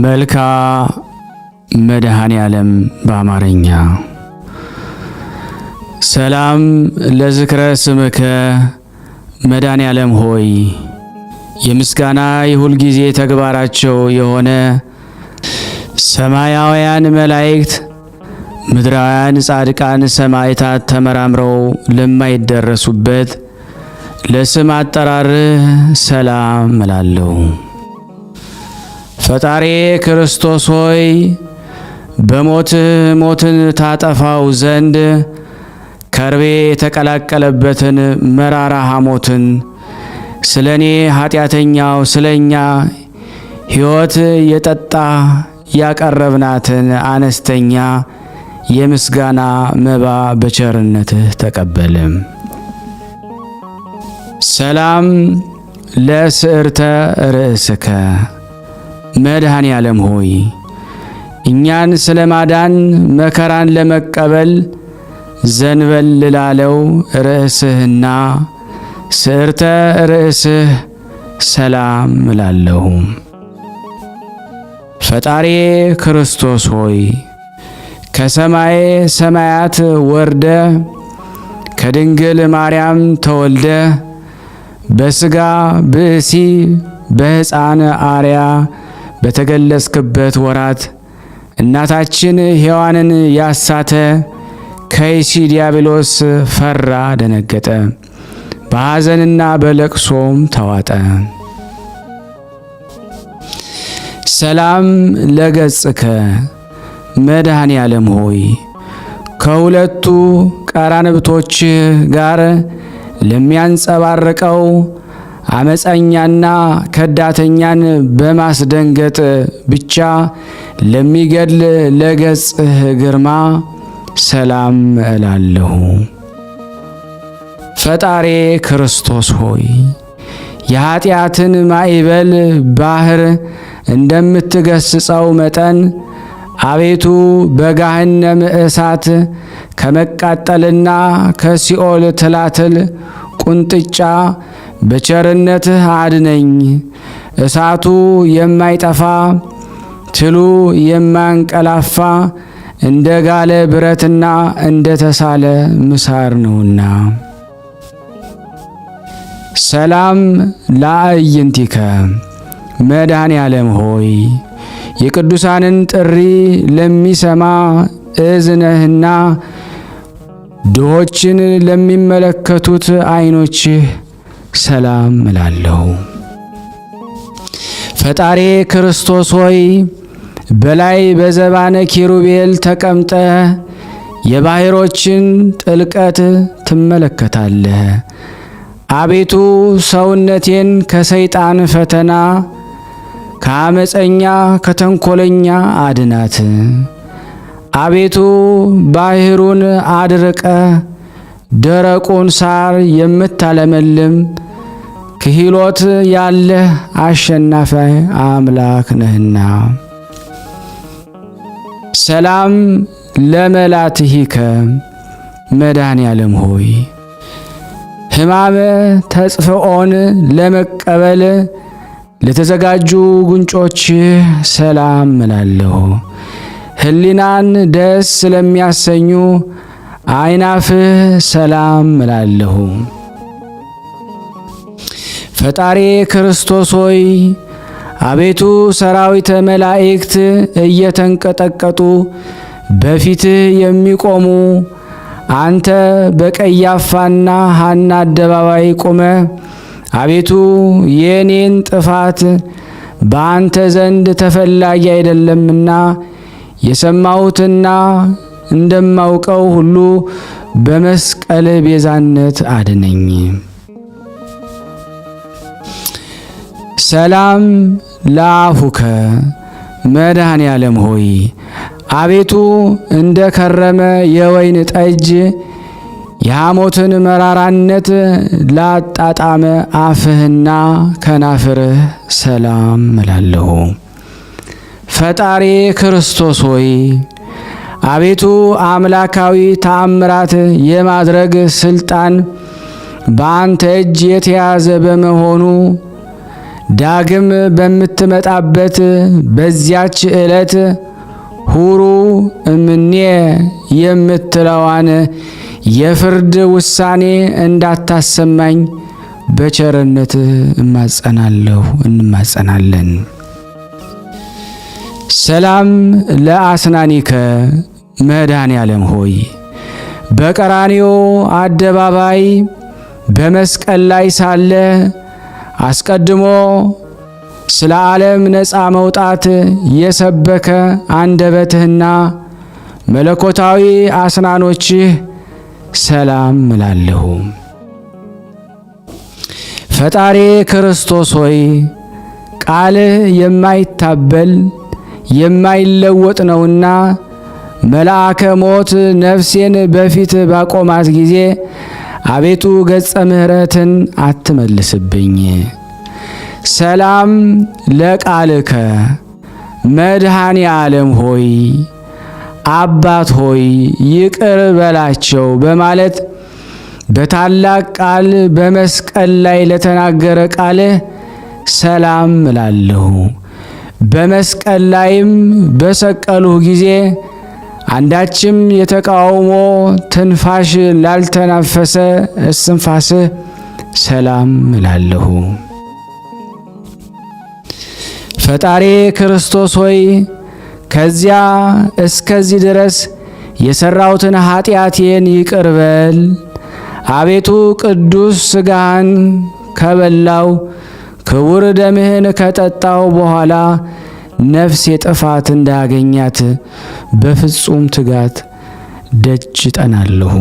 መልካ መድኃኔ ዓለም በአማርኛ። ሰላም ለዝክረ ስምከ መድኃኔ ዓለም ሆይ የምስጋና የሁል ጊዜ ተግባራቸው የሆነ ሰማያውያን መላእክት ምድራውያን ጻድቃን ሰማዕታት ተመራምረው ለማይደረሱበት ለስም አጠራርህ ሰላም እላለሁ። ፈጣሪ ክርስቶስ ሆይ በሞትህ ሞትን ታጠፋው ዘንድ ከርቤ የተቀላቀለበትን መራራ ሐሞትን ስለኔ ኃጢአተኛው ስለኛ ሕይወት የጠጣ ያቀረብናትን አነስተኛ የምስጋና መባ በቸርነትህ ተቀበልም። ሰላም ለስዕርተ ርእስከ መድኃኔ ዓለም ሆይ እኛን ስለ ማዳን መከራን ለመቀበል ዘንበል ላለው ርእስህና ስዕርተ ርእስህ ሰላም እላለሁ። ፈጣሪ ክርስቶስ ሆይ ከሰማይ ሰማያት ወርደ ከድንግል ማርያም ተወልደ በሥጋ ብእሲ በሕፃን አርያ በተገለጽክበት ወራት እናታችን ሔዋንን ያሳተ ከይሲ ዲያብሎስ ፈራ፣ ደነገጠ፣ በሐዘንና በለቅሶም ተዋጠ። ሰላም ለገጽከ መድኃኔ ዓለም ሆይ ከሁለቱ ቀራንብቶች ጋር ለሚያንጸባርቀው አመፀኛና ከዳተኛን በማስደንገጥ ብቻ ለሚገድል ለገጽህ ግርማ ሰላም እላለሁ። ፈጣሪ ክርስቶስ ሆይ የኀጢአትን ማዕበል ባህር እንደምትገስጸው መጠን አቤቱ በገሃነም እሳት ከመቃጠልና ከሲኦል ትላትል ቁንጥጫ በቸርነትህ አድነኝ። እሳቱ የማይጠፋ ትሉ የማያንቀላፋ እንደ ጋለ ብረትና እንደ ተሳለ ምሳር ነውና። ሰላም ለአዕይንቲከ መድኃኔ ዓለም ሆይ የቅዱሳንን ጥሪ ለሚሰማ እዝነህና ድሆችን ለሚመለከቱት ዓይኖችህ ሰላም እላለሁ። ፈጣሪ ክርስቶስ ሆይ በላይ በዘባነ ኪሩቤል ተቀምጠ የባሕሮችን ጥልቀት ትመለከታለህ። አቤቱ ሰውነቴን ከሰይጣን ፈተና ከአመፀኛ ከተንኰለኛ አድናት። አቤቱ ባሕሩን አድርቀ ደረቁን ሳር የምታለመልም ክህሎት ያለህ አሸናፊ አምላክ ነህና። ሰላም ለመላትሂከ መድኃኔ ዓለም ሆይ ሕማመ ተጽፍኦን ለመቀበል ለተዘጋጁ ጉንጮችህ ሰላም እላለሁ። ሕሊናን ደስ ስለሚያሰኙ አይናፍህ ሰላም እላለሁ። ፈጣሪ ክርስቶስ ሆይ አቤቱ ሰራዊተ መላእክት እየተንቀጠቀጡ በፊትህ የሚቆሙ አንተ በቀያፋና ሐና አደባባይ ቆመ አቤቱ የኔን ጥፋት በአንተ ዘንድ ተፈላጊ አይደለምና የሰማሁትና እንደማውቀው ሁሉ በመስቀል ቤዛነት አድነኝ። ሰላም ለአፉከ መድኃኔ ዓለም ሆይ አቤቱ እንደ ከረመ የወይን ጠጅ የሐሞትን መራራነት ላጣጣመ አፍህና ከናፍርህ ሰላም እላለሁ። ፈጣሪ ክርስቶስ ሆይ አቤቱ አምላካዊ ተአምራት የማድረግ ስልጣን በአንተ እጅ የተያዘ በመሆኑ ዳግም በምትመጣበት በዚያች ዕለት ሁሩ እምኔ የምትለዋን የፍርድ ውሳኔ እንዳታሰማኝ በቸርነት እንማጸናለን። ሰላም ለአስናኒከ መድኃኔ ዓለም ሆይ በቀራንዮ አደባባይ በመስቀል ላይ ሳለ አስቀድሞ ስለ ዓለም ነፃ መውጣት የሰበከ አንደበትህና መለኮታዊ አስናኖችህ ሰላም እላለሁ። ፈጣሪ ክርስቶስ ሆይ ቃልህ የማይታበል የማይለወጥ ነውና መልአከ ሞት ነፍሴን በፊት ባቆማት ጊዜ አቤቱ ገጸ ምሕረትን አትመልስብኝ። ሰላም ለቃልከ መድኃኔ ዓለም ሆይ አባት ሆይ ይቅር በላቸው በማለት በታላቅ ቃል በመስቀል ላይ ለተናገረ ቃልህ ሰላም እላለሁ። በመስቀል ላይም በሰቀሉህ ጊዜ አንዳችም የተቃውሞ ትንፋሽ ላልተናፈሰ እስትንፋስህ ሰላም እላለሁ። ፈጣሪ ክርስቶስ ሆይ ከዚያ እስከዚህ ድረስ የሰራሁትን ኃጢአቴን ይቅር በል። አቤቱ ቅዱስ ሥጋህን ከበላው ክቡር ደምህን ከጠጣው በኋላ ነፍሴ ጥፋት እንዳያገኛት በፍጹም ትጋት ደጅ ጠናለሁ።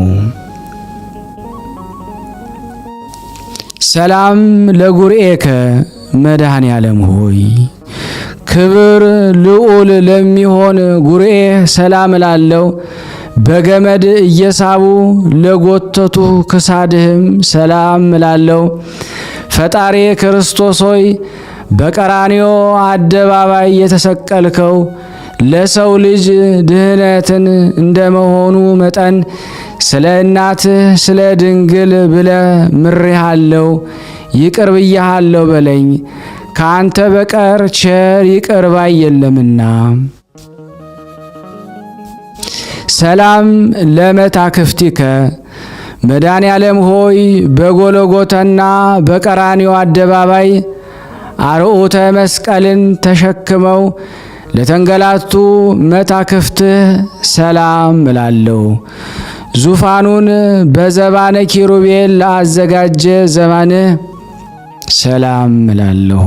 ሰላም ለጉርኤከ መድኃኔ ዓለም ሆይ ክብር ልዑል ለሚሆን ጉርኤ ሰላም እላለሁ። በገመድ እየሳቡ ለጎተቱ ክሳድህም ሰላም እላለሁ። ፈጣሪ ክርስቶስ ሆይ በቀራንዮ አደባባይ የተሰቀልከው ለሰው ልጅ ድህነትን እንደመሆኑ መጠን ስለ እናትህ ስለ ድንግል ብለ ምሬሃለሁ፣ ይቅር ብያሃለሁ በለኝ። ከአንተ በቀር ቸር ይቅር ባይ የለምና። ሰላም ለመታክፍቲከ መድኃኔ ዓለም ሆይ በጎልጎታና በቀራንዮ አደባባይ አርዑተ መስቀልን ተሸክመው ለተንገላቱ መታክፍትህ ሰላም እላለሁ። ዙፋኑን በዘባነ ኪሩቤል ለአዘጋጀ ዘባንህ ሰላም እላለሁ።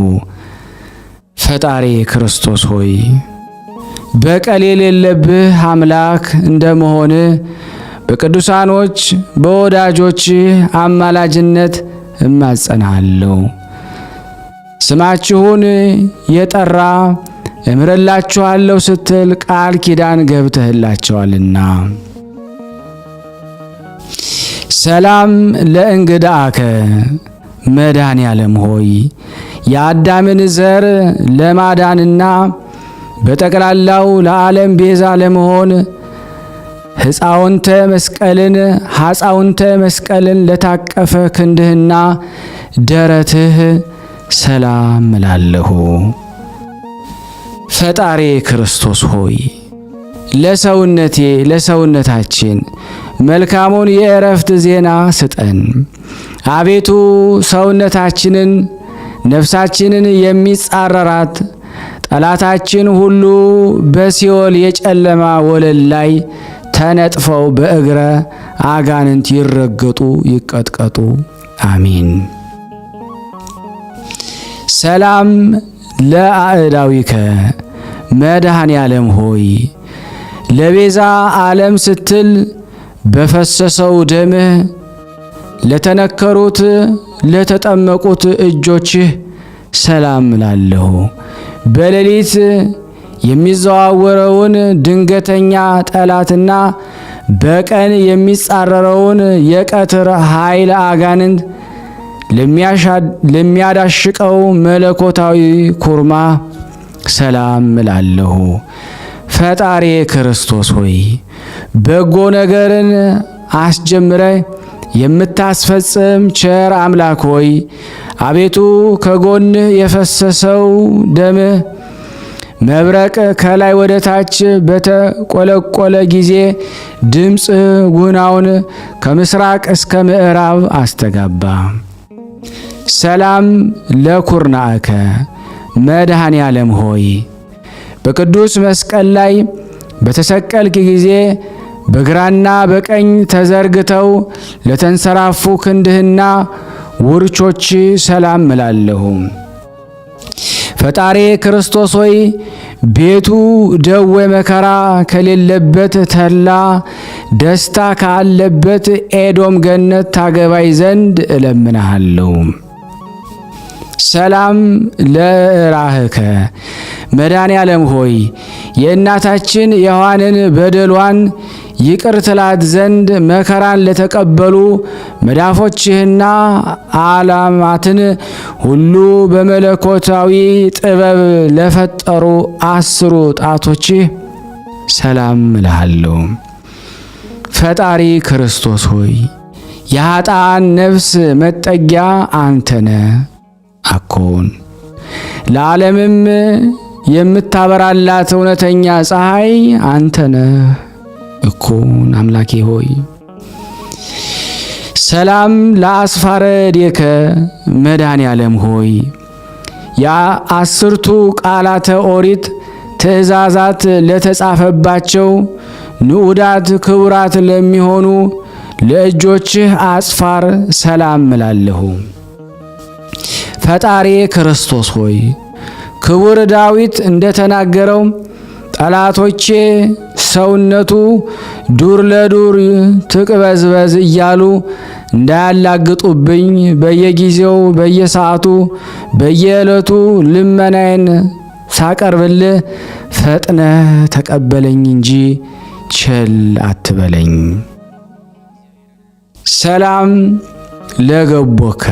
ፈጣሪ ክርስቶስ ሆይ በቀል የሌለብህ አምላክ እንደመሆን በቅዱሳኖች በወዳጆች አማላጅነት እማጸናለሁ። ስማችሁን የጠራ እምርላችኋለሁ ስትል ቃል ኪዳን ገብተህላቸዋልና። ሰላም ለእንግዳከ መድኃኔ ዓለም ሆይ የአዳምን ዘር ለማዳንና በጠቅላላው ለዓለም ቤዛ ለመሆን ሐፃውንተ መስቀልን ለታቀፈ ክንድህና ደረትህ ሰላም እላለሁ። ፈጣሪ ክርስቶስ ሆይ ለሰውነታችን መልካሙን የእረፍት ዜና ስጠን። አቤቱ ሰውነታችንን ነፍሳችንን የሚጻረራት ጠላታችን ሁሉ በሲኦል የጨለማ ወለል ላይ ተነጥፈው በእግረ አጋንንት ይረገጡ ይቀጥቀጡ። አሜን። ሰላም ለአእዳዊከ መድኃኔ ዓለም ሆይ ለቤዛ ዓለም ስትል በፈሰሰው ደምህ ለተነከሩት ለተጠመቁት እጆችህ ሰላም እላለሁ። በሌሊት የሚዘዋወረውን ድንገተኛ ጠላትና በቀን የሚጻረረውን የቀትር ኃይል አጋንንት ለሚያዳሽቀው መለኮታዊ ኩርማ ሰላም እላለሁ። ፈጣሪ ክርስቶስ ሆይ በጎ ነገርን አስጀምረ የምታስፈጽም ቸር አምላክ ሆይ አቤቱ ከጎንህ የፈሰሰው ደምህ መብረቅ ከላይ ወደ ታች በተቆለቆለ ጊዜ ድምፅ ጉናውን ከምስራቅ እስከ ምዕራብ አስተጋባ። ሰላም ለኩርናከ መድኃኔ ዓለም ሆይ በቅዱስ መስቀል ላይ በተሰቀልክ ጊዜ በግራና በቀኝ ተዘርግተው ለተንሰራፉ ክንድህና ውርቾች ሰላም እላለሁ። ፈጣሪ ክርስቶስ ሆይ ቤቱ ደዌ መከራ ከሌለበት ተድላ ደስታ ካለበት ኤዶም ገነት ታገባይ ዘንድ እለምንሃለሁ። ሰላም ለራህከ መድኃኔ ዓለም ሆይ የእናታችን የሔዋንን በደሏን ይቅር ትላት ዘንድ መከራን ለተቀበሉ መዳፎችህና ዓለማትን ሁሉ በመለኮታዊ ጥበብ ለፈጠሩ 10 ጣቶችህ ሰላም እልሃለሁ። ፈጣሪ ክርስቶስ ሆይ የኃጥአን ነፍስ መጠጊያ አንተነ አኮን ለዓለምም የምታበራላት እውነተኛ ፀሐይ አንተነ እኮን አምላኬ ሆይ ሰላም ለአስፋረ ዴከ መድኃኔ ዓለም ሆይ የ10ቱ ቃላተ ኦሪት ትእዛዛት ለተጻፈባቸው ንዑዳት ክቡራት ለሚሆኑ ለእጆችህ አጽፋር ሰላም እላለሁ። ፈጣሪ ክርስቶስ ሆይ ክቡር ዳዊት እንደተናገረው ጠላቶቼ ሰውነቱ ዱር ለዱር ትቅበዝበዝ እያሉ እንዳያላግጡብኝ በየጊዜው በየሰዓቱ በየዕለቱ ልመናዬን ሳቀርብልህ ፈጥነህ ተቀበለኝ እንጂ ቸል አትበለኝ። ሰላም ለገቦከ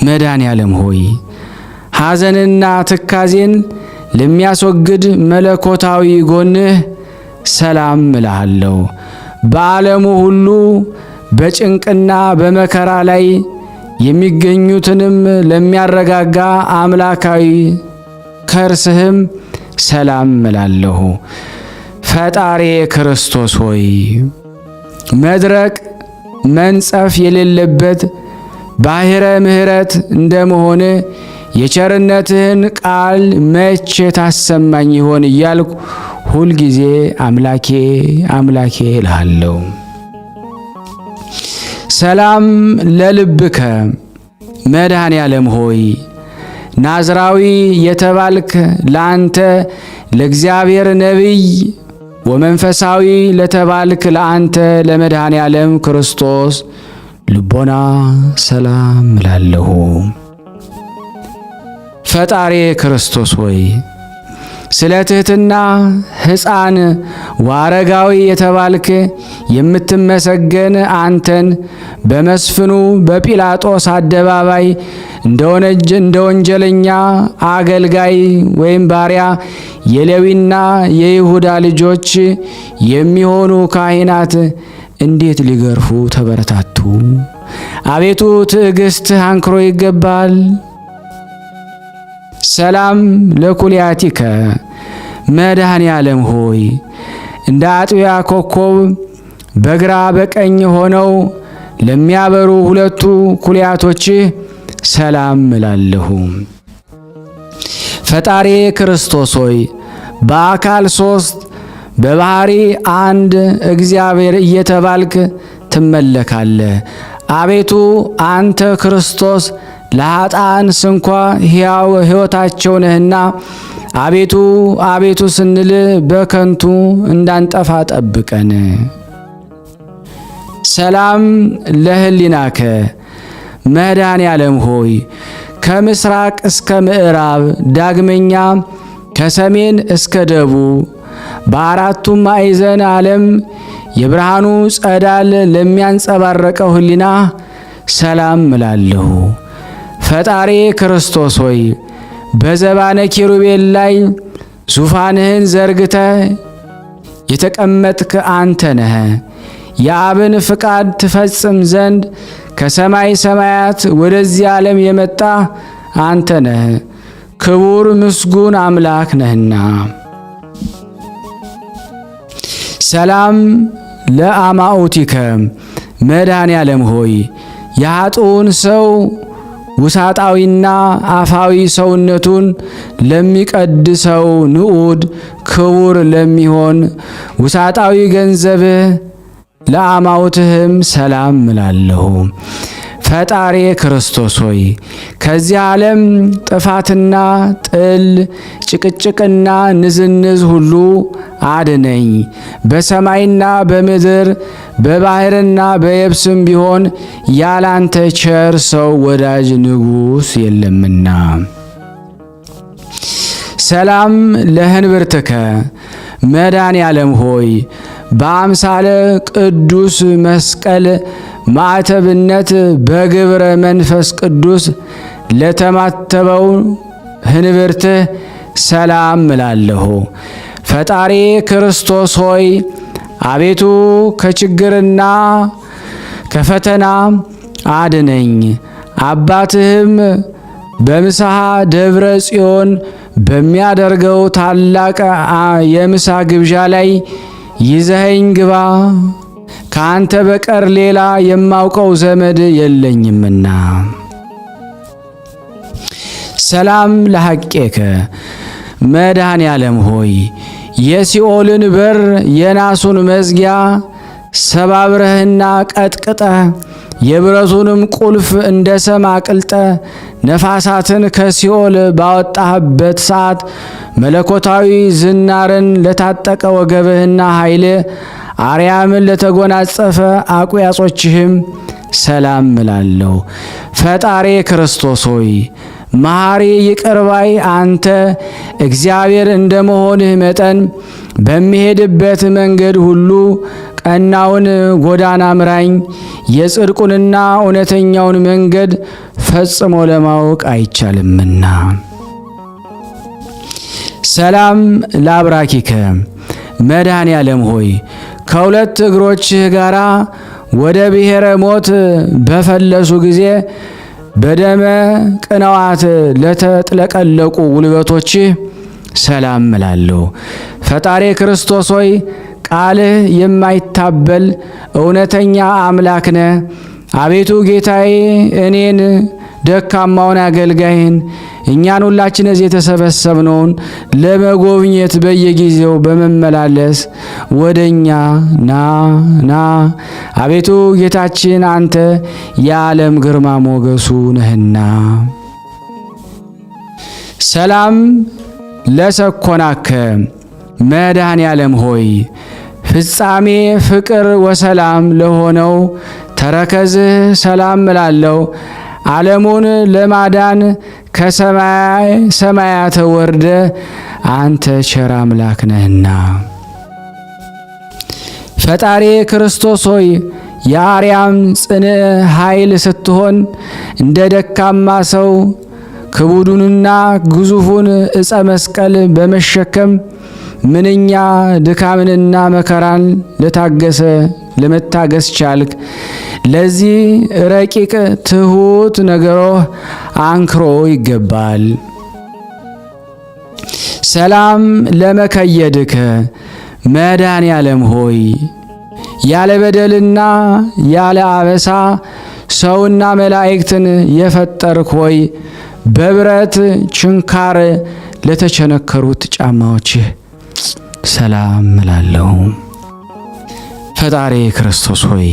መድኃኔ ዓለም ሆይ ሐዘንና ትካዜን ለሚያስወግድ መለኮታዊ ጎንህ ሰላም እልሃለሁ። በዓለሙ ሁሉ በጭንቅና በመከራ ላይ የሚገኙትንም ለሚያረጋጋ አምላካዊ ከርስህም ሰላም እላለሁ። ፈጣሪ ክርስቶስ ሆይ መድረቅ መንጸፍ የሌለበት ባሕረ ምሕረት እንደመሆን የቸርነትህን ቃል መቼ ታሰማኝ ይሆን እያልኩ ሁልጊዜ አምላኬ አምላኬ እልሃለሁ። ሰላም ለልብከ መድኃኔ ዓለም ሆይ ናዝራዊ የተባልክ ለአንተ ለእግዚአብሔር ነቢይ ወመንፈሳዊ ለተባልክ ለአንተ ለመድኃኔ ዓለም ክርስቶስ ልቦና ሰላም እላለሁ። ፈጣሪ ክርስቶስ ሆይ ስለ ትሕትና ሕፃን ወአረጋዊ የተባልክ የምትመሰገን አንተን በመስፍኑ በጲላጦስ አደባባይ እንደ ወንጀለኛ አገልጋይ ወይም ባሪያ የሌዊና የይሁዳ ልጆች የሚሆኑ ካህናት እንዴት ሊገርፉ ተበረታቱ? አቤቱ ትዕግሥትህ አንክሮ ይገባል። ሰላም ለኩልያቲከ መድኃኔ ዓለም ሆይ እንደ አጥቢያ ኮከብ በግራ በቀኝ ሆነው ለሚያበሩ 2 ኩልያቶችህ ሰላም እላለሁ። ፈጣሪ ክርስቶስ ሆይ በአካል 3 በባህሪ 1 እግዚአብሔር እየተባልክ ትመለካለህ። አቤቱ አንተ ክርስቶስ ለኃጥአን ስንኳ ሕያው ሕይወታቸው ነህና አቤቱ አቤቱ ስንል በከንቱ እንዳንጠፋ ጠብቀን። ሰላም ለህሊናከ መድኃኔ ዓለም ሆይ ከምስራቅ እስከ ምዕራብ ዳግመኛ ከሰሜን እስከ ደቡብ በአራቱም ማዕዘን ዓለም የብርሃኑ ጸዳል ለሚያንጸባረቀው ህሊና ሰላም እላለሁ። ፈጣሪ ክርስቶስ ሆይ በዘባነ ኪሩቤል ላይ ዙፋንህን ዘርግተህ የተቀመጥክ አንተ ነህ። የአብን ፍቃድ ትፈጽም ዘንድ ከሰማይ ሰማያት ወደዚህ ዓለም የመጣ አንተ ነህ። ክቡር ምስጉን አምላክ ነህና። ሰላም ለአማኡቲከ መድኃኔ ዓለም ሆይ የኃጥኡን ሰው ውሳጣዊና አፋዊ ሰውነቱን ለሚቀድሰው ንዑድ ክቡር ለሚሆን ውሳጣዊ ገንዘብህ ለአማውትህም ሰላም እላለሁ። ፈጣሪ ክርስቶስ ሆይ ከዚህ ዓለም ጥፋትና ጥል ጭቅጭቅና ንዝንዝ ሁሉ አድነኝ። በሰማይና በምድር በባህርና በየብስም ቢሆን ያላንተ ቸር ሰው ወዳጅ ንጉሥ የለምና። ሰላም ለህንብርትከ መድኃኔ ዓለም ሆይ በአምሳለ ቅዱስ መስቀል ማዕተብነት በግብረ መንፈስ ቅዱስ ለተማተበው ህንብርትህ ሰላም እላለሁ። ፈጣሪ ክርስቶስ ሆይ አቤቱ ከችግርና ከፈተና አድነኝ። አባትህም በምስሐ ደብረ ጽዮን በሚያደርገው ታላቅ የምሳ ግብዣ ላይ ይዘኸኝ ግባ፣ ከአንተ በቀር ሌላ የማውቀው ዘመድ የለኝምና። ሰላም ለሐቄከ መድኃኔ ዓለም ሆይ የሲኦልን በር የናሱን መዝጊያ ሰባብረህና ቀጥቅጠህ የብረቱንም ቁልፍ እንደ ሰም አቅልጠ ነፋሳትን ከሲኦል ባወጣህበት ሰዓት መለኮታዊ ዝናርን ለታጠቀ ወገብህና ኃይል አርያምን ለተጎናጸፈ አቁያጾችህም ሰላም እላለሁ። ፈጣሪ ክርስቶስ ሆይ መሐሪ ይቅርባይ አንተ እግዚአብሔር እንደመሆንህ መጠን በሚሄድበት መንገድ ሁሉ ቀናውን ጎዳና ምራኝ። የጽድቁንና እውነተኛውን መንገድ ፈጽሞ ለማወቅ አይቻልምና። ሰላም ለአብራኪከ መድኃኔ ዓለም ሆይ ከሁለት እግሮችህ ጋራ ወደ ብሔረ ሞት በፈለሱ ጊዜ በደመ ቅንዋት ለተጥለቀለቁ ጉልበቶችህ ሰላም እላለሁ። ፈጣሪ ክርስቶስ ሆይ ቃልህ የማይታበል እውነተኛ አምላክ ነህ። አቤቱ ጌታዬ እኔን ደካማውን አገልጋይህን እኛን ሁላችን እዚህ የተሰበሰብነውን ለመጎብኘት በየጊዜው በመመላለስ ወደኛ ና አቤቱ ጌታችን አንተ የዓለም ግርማ ሞገሱ ነህና። ሰላም ለሰኮናከ መድኃኔ ዓለም ሆይ ፍጻሜ ፍቅር ወሰላም ለሆነው ተረከዝህ ሰላም እላለሁ። ዓለሙን ለማዳን ከሰማይ ሰማያት ወርደ አንተ ቸር አምላክ ነህና። ፈጣሪ ክርስቶስ ሆይ የአርያም ጽንዕ ኃይል ስትሆን እንደ ደካማ ሰው ክቡዱንና ግዙፉን ዕፀ መስቀል በመሸከም ምንኛ ድካምንና መከራን ለመታገስ ቻልክ። ለዚህ ረቂቅ ትሁት ነገሮህ አንክሮ ይገባል። ሰላም ለመከየድከ መድኃኔ ዓለም ሆይ ያለ በደልና ያለ አበሳ ሰውና መላእክትን የፈጠርክ ሆይ በብረት ችንካር ለተቸነከሩት ጫማዎችህ ሰላም እላለሁ። ፈጣሪ ክርስቶስ ሆይ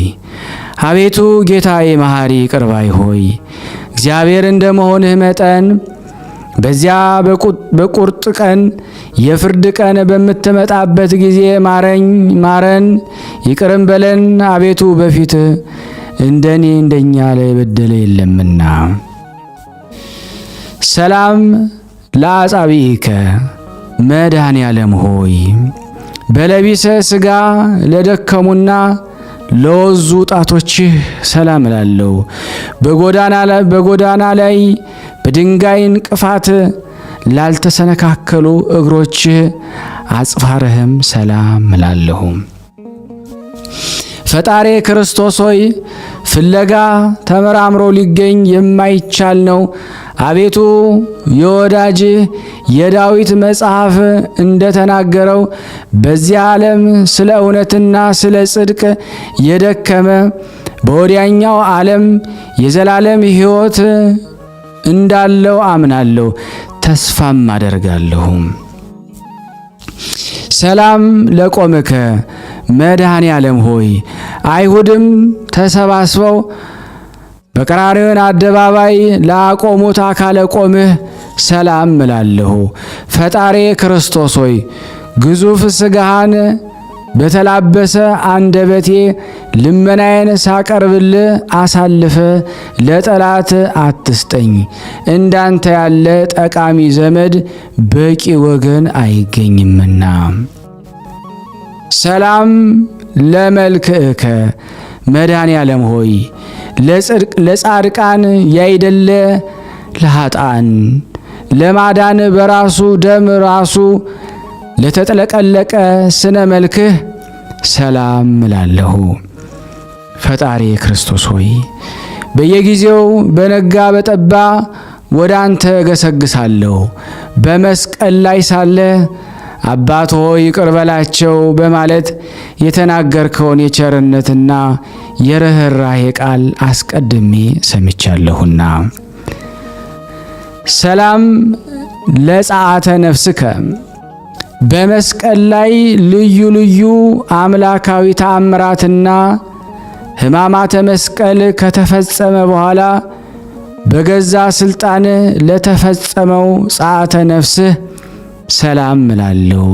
አቤቱ ጌታዬ መሐሪ ቅርባይ ሆይ እግዚአብሔር እንደመሆንህ መጠን በዚያ በቁርጥ ቀን የፍርድ ቀን በምትመጣበት ጊዜ ማረን፣ ይቅርም በለን። አቤቱ በፊት እንደኛ ላይ የበደለ የለምና። ሰላም ለአጻብዒከ መድኃኔ ዓለም ሆይ በለቢሰ ሥጋ ለደከሙና ለወዙ ጣቶችህ ሰላም እላለሁ። በጎዳና ላይ በድንጋይ እንቅፋት ላልተሰነካከሉ እግሮችህ አጽፋርህም ሰላም እላለሁ። ፈጣሪ ክርስቶስ ሆይ ፍለጋ ተመራምሮ ሊገኝ የማይቻል ነው። አቤቱ የወዳጅ የዳዊት መጽሐፍ እንደተናገረው በዚህ ዓለም ስለ እውነትና ስለ ጽድቅ የደከመ በወዲያኛው ዓለም የዘላለም ሕይወት እንዳለው አምናለሁ፣ ተስፋም አደርጋለሁ። ሰላም ለቆምከ መድኃኔ ዓለም ሆይ አይሁድም ተሰባስበው በቀራንዮን አደባባይ ላቆሙት አካለ ቆምህ ሰላም እላለሁ። ፈጣሪ ክርስቶስ ሆይ ግዙፍ ሥጋህን በተላበሰ አንደበቴ ልመናዬን ሳቀርብልህ አሳልፈ ለጠላት አትስጠኝ። እንዳንተ ያለ ጠቃሚ ዘመድ በቂ ወገን አይገኝምና። ሰላም ለመልክዕከ መድኃኔ ዓለም ሆይ ለጻድቃን ያይደለ ለኃጥአን ለማዳን በራሱ ደም ራሱ ለተጠለቀለቀ ስነ መልክህ ሰላም እላለሁ። ፈጣሪ ክርስቶስ ሆይ በየጊዜው በነጋ በጠባ ወደ አንተ ገሰግሳለሁ። በመስቀል ላይ ሳለ አባት ሆይ ይቅር በላቸው በማለት የተናገርከውን የቸርነትና የርኅራኄ ቃል አስቀድሜ ሰምቻለሁና። ሰላም ለጸአተ ነፍስከ በመስቀል ላይ ልዩ ልዩ አምላካዊ ተአምራትና ሕማማተ መስቀል ከተፈጸመ በኋላ በገዛ ስልጣን ለተፈጸመው ጸአተ ነፍስህ ሰላም እላለሁ።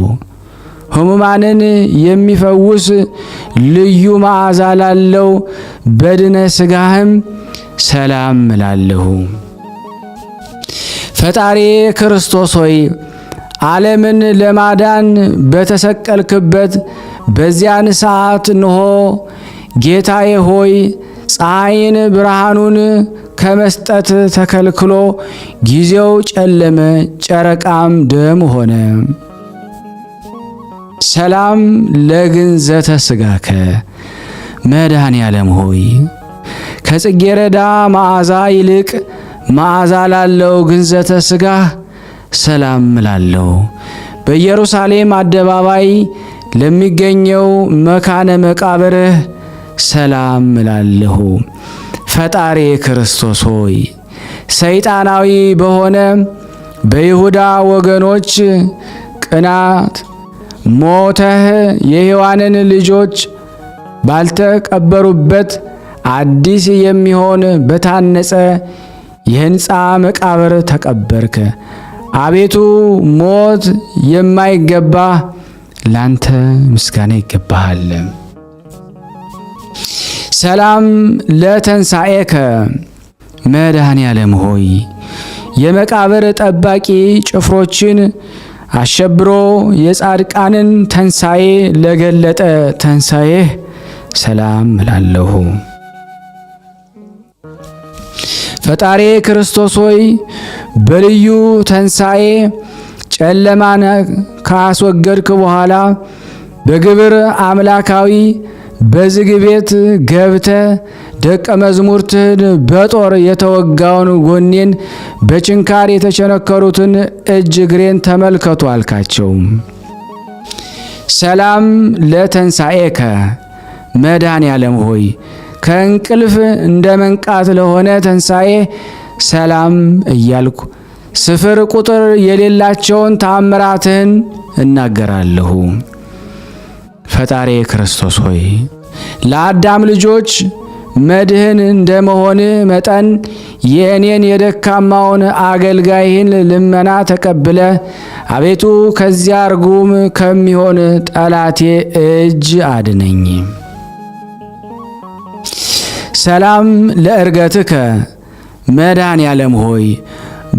ሕሙማንን የሚፈውስ ልዩ መዓዛ ላለው በድነ ሥጋህም ሰላም እላለሁ። ፈጣሪ ክርስቶስ ሆይ ዓለምን ለማዳን በተሰቀልክበት በዚያን ሰዓት እንሆ ጌታዬ ሆይ ፀሐይን ብርሃኑን ከመስጠት ተከልክሎ ጊዜው ጨለመ፣ ጨረቃም ደም ሆነ። ሰላም ለግንዘተ ሥጋከ መድኃኔ ዓለም ሆይ ከጽጌረዳ መዓዛ ይልቅ መዓዛ ላለው ግንዘተ ሥጋህ ሰላም እላለሁ። በኢየሩሳሌም አደባባይ ለሚገኘው መካነ መቃብርህ ሰላም እላለሁ። ፈጣሪ ክርስቶስ ሆይ ሰይጣናዊ በሆነ በይሁዳ ወገኖች ቅናት ሞተህ የሔዋንን ልጆች ባልተቀበሩበት አዲስ የሚሆን በታነጸ የሕንፃ መቃብር ተቀበርክ። አቤቱ ሞት የማይገባ ላንተ ምስጋና ይገባሃል። ሰላም ለተንሣኤከ መድኃኔ ዓለም ሆይ የመቃብር ጠባቂ ጭፍሮችን አሸብሮ የጻድቃንን ተንሣኤ ለገለጠ ተንሣኤህ ሰላም እላለሁ። ፈጣሪ ክርስቶስ ሆይ በልዩ ተንሣኤ ጨለማን ካስወገድክ በኋላ በግብር አምላካዊ በዝግ ቤት ገብተ ደቀ መዝሙርትህን በጦር የተወጋውን ጎኔን በችንካር የተቸነከሩትን እጅ እግሬን ተመልከቱ አልካቸው። ሰላም ለተንሣኤከ መድኃኔ ዓለም ሆይ ከእንቅልፍ እንደ መንቃት ለሆነ ተንሣኤ ሰላም እያልኩ ስፍር ቁጥር የሌላቸውን ተአምራትህን እናገራለሁ። ፈጣሪ ክርስቶስ ሆይ ለአዳም ልጆች መድህን እንደመሆን መጠን የእኔን የደካማውን አገልጋይህን ልመና ተቀብለ አቤቱ ከዚያ ርጉም ከሚሆን ጠላቴ እጅ አድነኝ። ሰላም ለእርገትከ መድኃኔ ዓለም ሆይ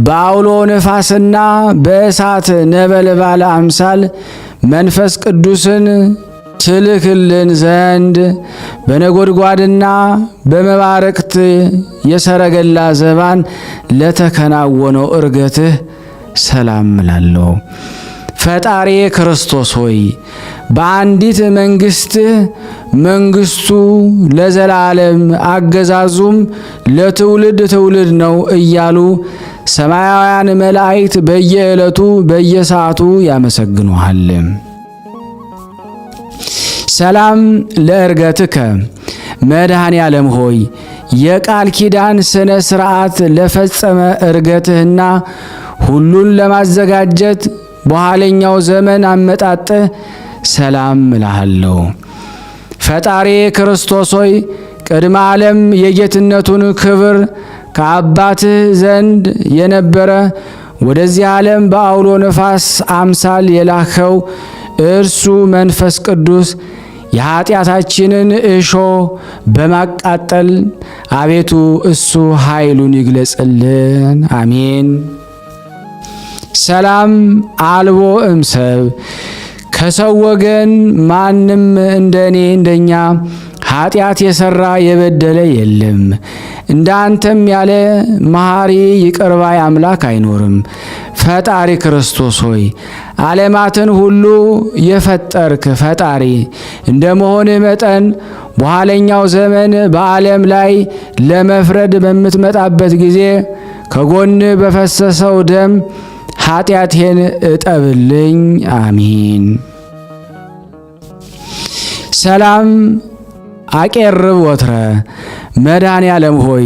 በአውሎ ነፋስና በእሳት ነበልባል አምሳል መንፈስ ቅዱስን ትልክልን ዘንድ በነጎድጓድና በመባረቅት የሰረገላ ዘባን ለተከናወነው እርገትህ ሰላም እላለሁ። ፈጣሪ ክርስቶስ ሆይ በአንዲት መንግስቱ ለዘላለም አገዛዙም ለትውልድ ትውልድ ነው እያሉ ሰማያውያን መላእክት በየዕለቱ በየሰዓቱ ያመሰግኑሃል። ሰላም ለዕርገትከ መድኃኔ ዓለም ሆይ የቃል ኪዳን ስነ ሥርዓት ለፈጸመ ዕርገትህና ሁሉን ለማዘጋጀት በኋለኛው ዘመን አመጣጥህ ሰላም እልሃለሁ። ፈጣሪ ክርስቶስ ሆይ ቅድመ ዓለም የጌትነቱን ክብር ከአባትህ ዘንድ የነበረ ወደዚህ ዓለም በአውሎ ነፋስ አምሳል የላከው እርሱ መንፈስ ቅዱስ የኃጢአታችንን እሾህ በማቃጠል አቤቱ እሱ ኃይሉን ይግለጽልን። አሜን። ሰላም አልቦ እምሰብ ከሰው ወገን ማንም እንደኛ ኃጢአት የሰራ የበደለ የለም። እንዳንተም ያለ መሐሪ ይቅር ባይ አምላክ አይኖርም። ፈጣሪ ክርስቶስ ሆይ ዓለማትን ሁሉ የፈጠርክ ፈጣሪ እንደመሆንህ መጠን በኋለኛው ዘመን በዓለም ላይ ለመፍረድ በምትመጣበት ጊዜ ከጎን በፈሰሰው ደም ኃጢአቴን እጠብልኝ። አሚን። ሰላም አቄርብ ወትረ መድኃኔ ዓለም ሆይ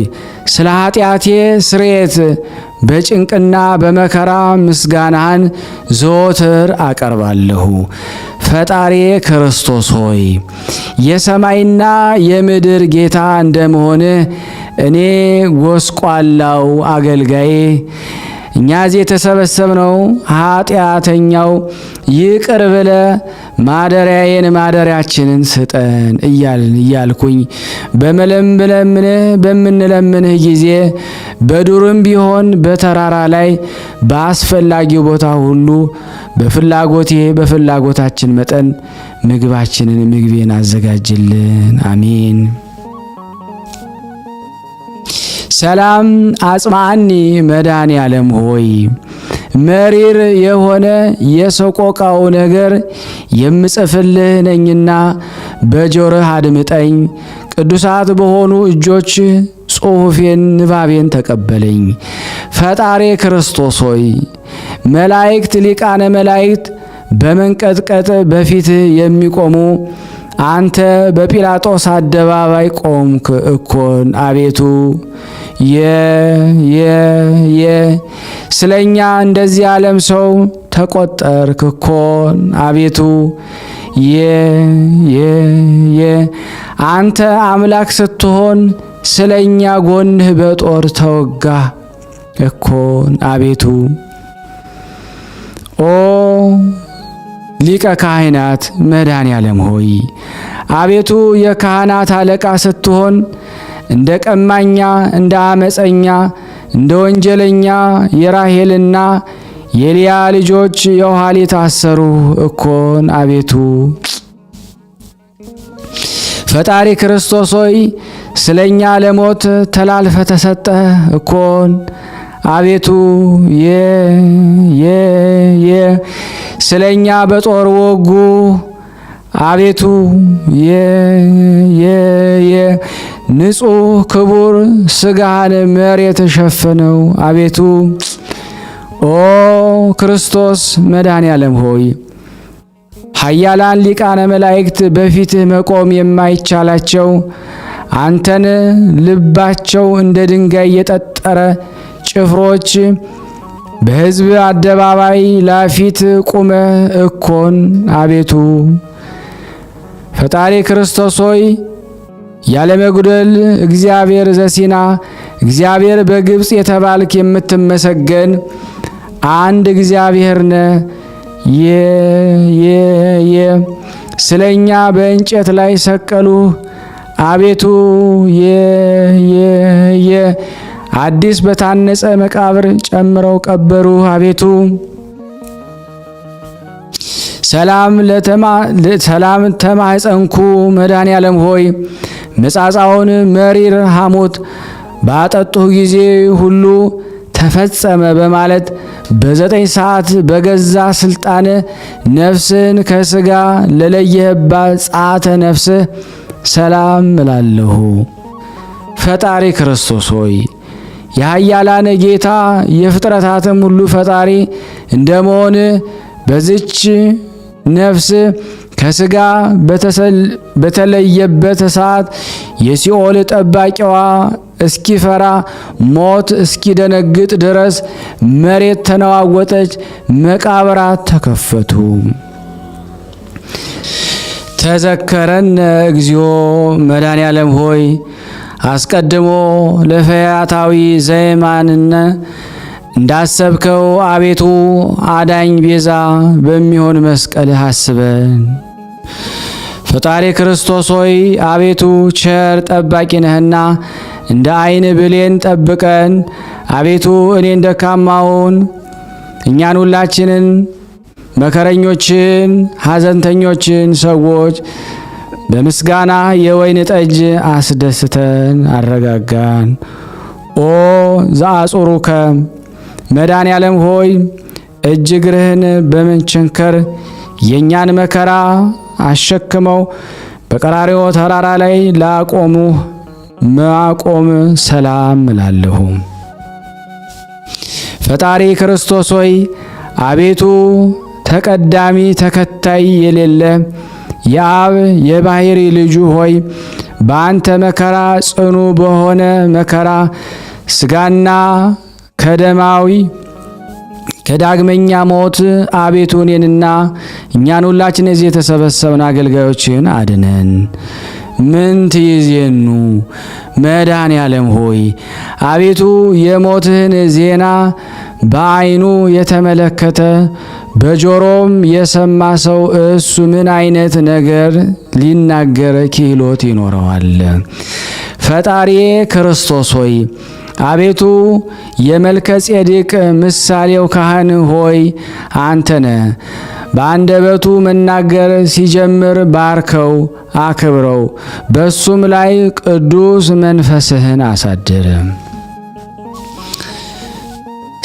ስለ ኃጢአቴ ስርየት በጭንቅና በመከራ ምስጋናህን ዘወትር አቀርባለሁ። ፈጣሪ ክርስቶስ ሆይ የሰማይና የምድር ጌታ እንደመሆንህ እኔ ጎስቋላው አገልጋዬ እኛ እዚህ የተሰበሰብነው ኃጢአተኛው ይቅር ብለ ማደሪያችንን ስጠን እያልኩኝ በምንለምንህ ጊዜ በዱርም ቢሆን በተራራ ላይ በአስፈላጊው ቦታ ሁሉ በፍላጎታችን መጠን ምግቤን አዘጋጅልን። አሜን። ሰላም አጽማኒ መድኃኔ ዓለም ሆይ መሪር የሆነ የሰቆቃው ነገር የምጽፍልህ ነኝና በጆሮህ አድምጠኝ። ቅዱሳት በሆኑ እጆች ጽሑፌን ንባቤን ተቀበለኝ። ፈጣሪ ክርስቶስ ሆይ መላእክት ሊቃነ መላእክት በመንቀጥቀጥ በፊትህ የሚቆሙ አንተ በጲላጦስ አደባባይ ቆምክ እኮን አቤቱ ስለኛ እንደዚህ ዓለም ሰው ተቆጠርክ እኮን አቤቱ አንተ አምላክ ስትሆን ስለኛ ጎንህ በጦር ተወጋ እኮን አቤቱ ኦ ሊቀ ካህናት መድኃኔ ዓለም ሆይ አቤቱ የካህናት አለቃ ስትሆን እንደ ቀማኛ እንደ አመፀኛ እንደ ወንጀለኛ የራሔልና የልያ ልጆች የኋሊ ታሰሩ እኮን አቤቱ ፈጣሪ ክርስቶስ ሆይ ስለኛ ለሞት ተላልፈ ተሰጠ እኮን አቤቱ ስለኛ በጦር ወጉ አቤቱ ንጹሕ ክቡር ስጋህን መሬት ሸፈነው አቤቱ ኦ ክርስቶስ መድኃኔ ዓለም ሆይ ኃያላን ሊቃነ መላእክት በፊትህ መቆም የማይቻላቸው አንተን ልባቸው እንደ ድንጋይ የጠጠረ ጭፍሮች በሕዝብ አደባባይ ላፊት ቁመ እኮን አቤቱ ፈጣሪ ክርስቶስ ሆይ ያለመጉደል እግዚአብሔር ዘሲና እግዚአብሔር በግብጽ የተባልክ የምትመሰገን አንድ እግዚአብሔር ነህ። ስለኛ በእንጨት ላይ ሰቀሉ አቤቱ አዲስ በታነጸ መቃብር ጨምረው ቀበሩ አቤቱ ሰላም ተማጸንኩ መድኃኔ ዓለም ሆይ መጻጻውን መሪር ሐሞት ባጠጡህ ጊዜ ሁሉ ተፈጸመ በማለት በ9 ሰዓት በገዛ ስልጣን ነፍስን ከስጋ ለለየህባት ጸአተ ነፍስ ሰላም እላለሁ። ፈጣሪ ክርስቶስ ሆይ የኃያላን ጌታ የፍጥረታትም ሁሉ ፈጣሪ እንደመሆን በዚች ነፍስ ከስጋ በተለየበት ሰዓት የሲኦል ጠባቂዋ እስኪፈራ ሞት እስኪደነግጥ ድረስ መሬት ተነዋወጠች፣ መቃብራት ተከፈቱ። ተዘከረነ እግዚኦ መድኃኔዓለም ሆይ አስቀድሞ ለፈያታዊ ዘይማንነ እንዳሰብከው አቤቱ አዳኝ ቤዛ በሚሆን መስቀል አስበን። ፈጣሪ ክርስቶስ ሆይ አቤቱ ቸር ጠባቂ ነህና እንደ ዓይን ብሌን ጠብቀን። አቤቱ እኔን ደካማውን እኛን ሁላችንን መከረኞችን ሐዘንተኞችን ሰዎች በምስጋና የወይን ጠጅ አስደስተን አረጋጋን። ኦ ዘአጽሩከ መድኃኔዓለም ሆይ እጅ እግርህን በመቸንከር የእኛን መከራ አሸክመው በቀራርዮ ተራራ ላይ ላቆሙህ ማቆም ሰላም እላለሁ። ፈጣሪ ክርስቶስ ሆይ አቤቱ ተቀዳሚ ተከታይ የሌለ የአብ የባሕሪ ልጁ ሆይ በአንተ መከራ ጽኑ በሆነ መከራ ስጋና ከደማዊ ከዳግመኛ ሞት አቤቱ እኔንና እኛን ሁላችን እዚህ የተሰበሰብን አገልጋዮችን አድነን። ምን ትይዜኑ መድኃኔዓለም ሆይ አቤቱ የሞትህን ዜና በዓይኑ የተመለከተ በጆሮም የሰማ ሰው እሱ ምን አይነት ነገር ሊናገር ክህሎት ይኖረዋል? ፈጣሪ ክርስቶስ ሆይ አቤቱ የመልከ ጼዴቅ ምሳሌው ካህን ሆይ አንተነ በአንደበቱ መናገር ሲጀምር ባርከው አክብረው፣ በሱም ላይ ቅዱስ መንፈስህን አሳድር።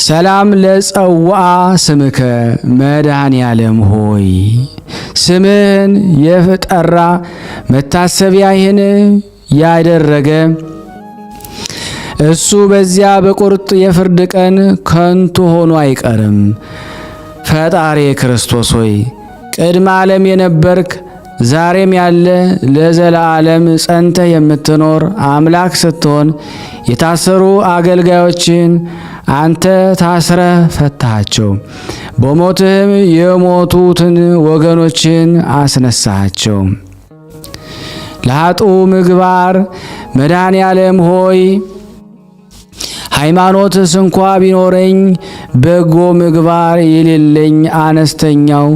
ሰላም ለጸውዓ ስምከ መድኃኔዓለም ሆይ ስምህን የጠራ መታሰቢያህን ያደረገ እሱ በዚያ በቁርጥ የፍርድ ቀን ከንቱ ሆኖ አይቀርም። ፈጣሪ ክርስቶስ ሆይ ቅድመ ዓለም የነበርክ ዛሬም ያለ ለዘላለም ጸንተህ የምትኖር አምላክ ስትሆን የታሰሩ አገልጋዮችን አንተ ታስረህ ፈታሃቸው፣ በሞትህም የሞቱትን ወገኖችን አስነሳሃቸው። ለኃጡ ምግባር መድኃኔዓለም ሆይ ሃይማኖት ስንኳ ቢኖረኝ በጎ ምግባር የሌለኝ አነስተኛው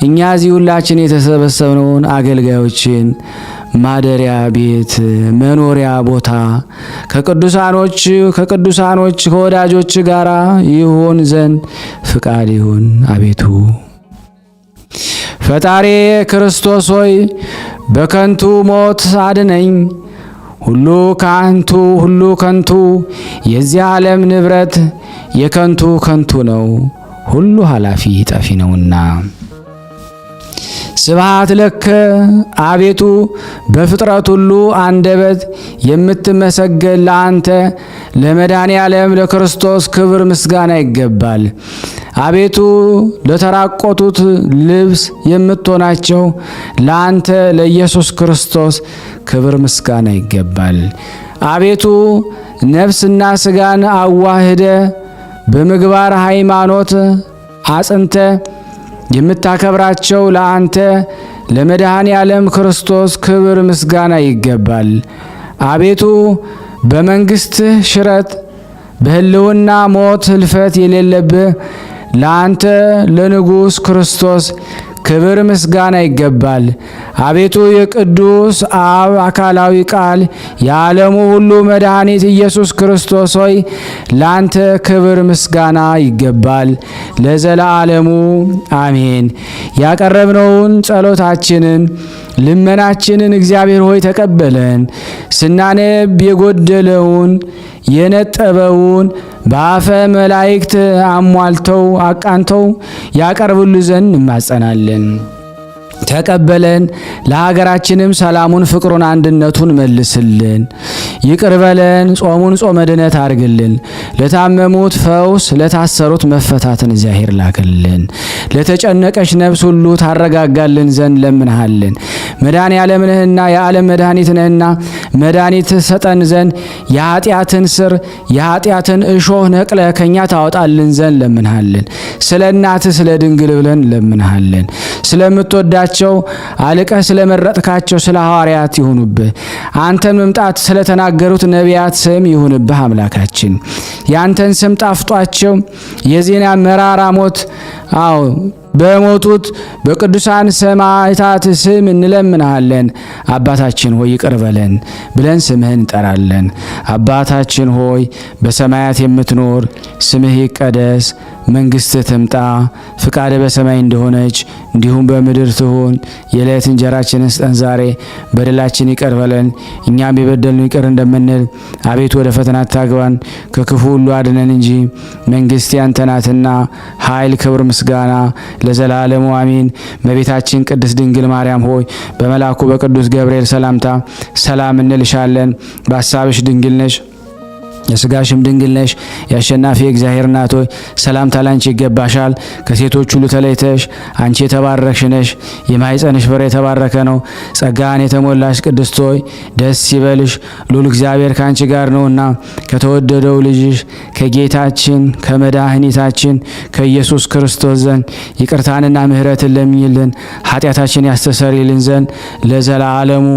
እኛ እዚህ ሁላችን የተሰበሰብነውን አገልጋዮችን ማደሪያ ቤት መኖሪያ ቦታ ከቅዱሳኖች ከወዳጆች ጋር ይሆን ዘንድ ፍቃድ ይሁን። አቤቱ ፈጣሪ ክርስቶስ ሆይ በከንቱ ሞት አድነኝ። ሁሉ ከንቱ የዚህ ዓለም ንብረት ከንቱ ነው፣ ሁሉ ኃላፊ ጠፊ ነውና። ስብሐት ለከ አቤቱ በፍጥረት ሁሉ አንደበት የምትመሰገን ለአንተ ለመድኃኔዓለም ለክርስቶስ ክብር ምስጋና ይገባል። አቤቱ ለተራቆቱት ልብስ የምትሆናቸው ለአንተ ለኢየሱስ ክርስቶስ ክብር ምስጋና ይገባል። አቤቱ ነፍስና ስጋን አዋህደ በምግባር ሃይማኖት አጽንተ የምታከብራቸው ለአንተ ለመድኃኔዓለም ክርስቶስ ክብር ምስጋና ይገባል። አቤቱ በመንግሥትህ ሽረት በሕልውና ሞት ህልፈት የሌለብህ ለአንተ ለንጉሥ ክርስቶስ ክብር ምስጋና ይገባል። አቤቱ የቅዱስ አብ አካላዊ ቃል የዓለሙ ሁሉ መድኃኒት ኢየሱስ ክርስቶስ ሆይ ላንተ ክብር ምስጋና ይገባል ለዘላለሙ አሜን። ያቀረብነውን ጸሎታችንን ልመናችንን እግዚአብሔር ሆይ ተቀበለን። ስናነብ የጎደለውን የነጠበውን በአፈ መላእክት አሟልተው አቃንተው ያቀርቡልን ዘንድ እንማጸናለን። ተቀበለን። ለሀገራችንም ሰላሙን፣ ፍቅሩን፣ አንድነቱን መልስልን። ይቅር በለን። ጾሙን ጾመ ድነት አድርግልን። ለታመሙት ፈውስ፣ ለታሰሩት መፈታትን እግዚአብሔር ላክልን። ለተጨነቀች ነፍስ ሁሉ ታረጋጋልን ዘንድ ለምንሃለን። መድኃኔ ዓለም ነህና የዓለም መድኃኒት ነህና መድኃኒት ሰጠን ዘንድ የኃጢአትን ስር የኃጢአትን እሾህ ነቅለ ከኛ ታወጣልን ዘንድ ለምንሃለን። ስለ እናትህ ስለ ድንግል ብለን ለምንሃለን። ስለምትወዳቸው አልቀህ ስለመረጥካቸው ስለ ሐዋርያት ይሁንብህ። አንተን መምጣት ስለተናገሩት ነቢያት ስም ይሁንብህ። አምላካችን ያንተን ስም ጣፍጧቸው የዜና መራራ ሞት በሞቱት በቅዱሳን ሰማዕታት ስም እንለምናለን። አባታችን ሆይ ይቅር በለን ብለን ስምህን እንጠራለን። አባታችን ሆይ በሰማያት የምትኖር ስምህ ይቀደስ፣ መንግሥትህ ትምጣ፣ ፍቃድህ በሰማይ እንደሆነች እንዲሁም በምድር ትሁን። የዕለት እንጀራችንን ስጠን ዛሬ፣ በደላችን ይቅር በለን እኛም የበደልነው ይቅር እንደምንል፣ አቤቱ ወደ ፈተና አታግባን ከክፉ ሁሉ አድነን እንጂ መንግሥት ያንተ ናትና ኃይል፣ ክብር፣ ምስጋና ለዘላለሙ አሜን። እመቤታችን ቅድስት ድንግል ማርያም ሆይ በመልአኩ በቅዱስ ገብርኤል ሰላምታ ሰላም እንልሻለን። በሐሳብሽ ድንግል ነሽ፣ የሥጋሽም ድንግል ነሽ። የአሸናፊ እግዚአብሔር እናት ሆይ ሰላምታ ላንቺ ይገባሻል። ከሴቶች ሁሉ ተለይተሽ አንቺ የተባረክሽ ነሽ፣ የማኅፀንሽ ፍሬ የተባረከ ነው። ጸጋን የተሞላሽ ቅድስት ሆይ ደስ ይበልሽ፣ ልዑል እግዚአብሔር ከአንቺ ጋር ነውና ከተወደደው ልጅሽ ከጌታችን ከመድኃኒታችን ከኢየሱስ ክርስቶስ ዘንድ ይቅርታንና ምሕረትን ለምኝልን ኃጢአታችን ያስተሰርይልን ዘንድ ለዘላለሙ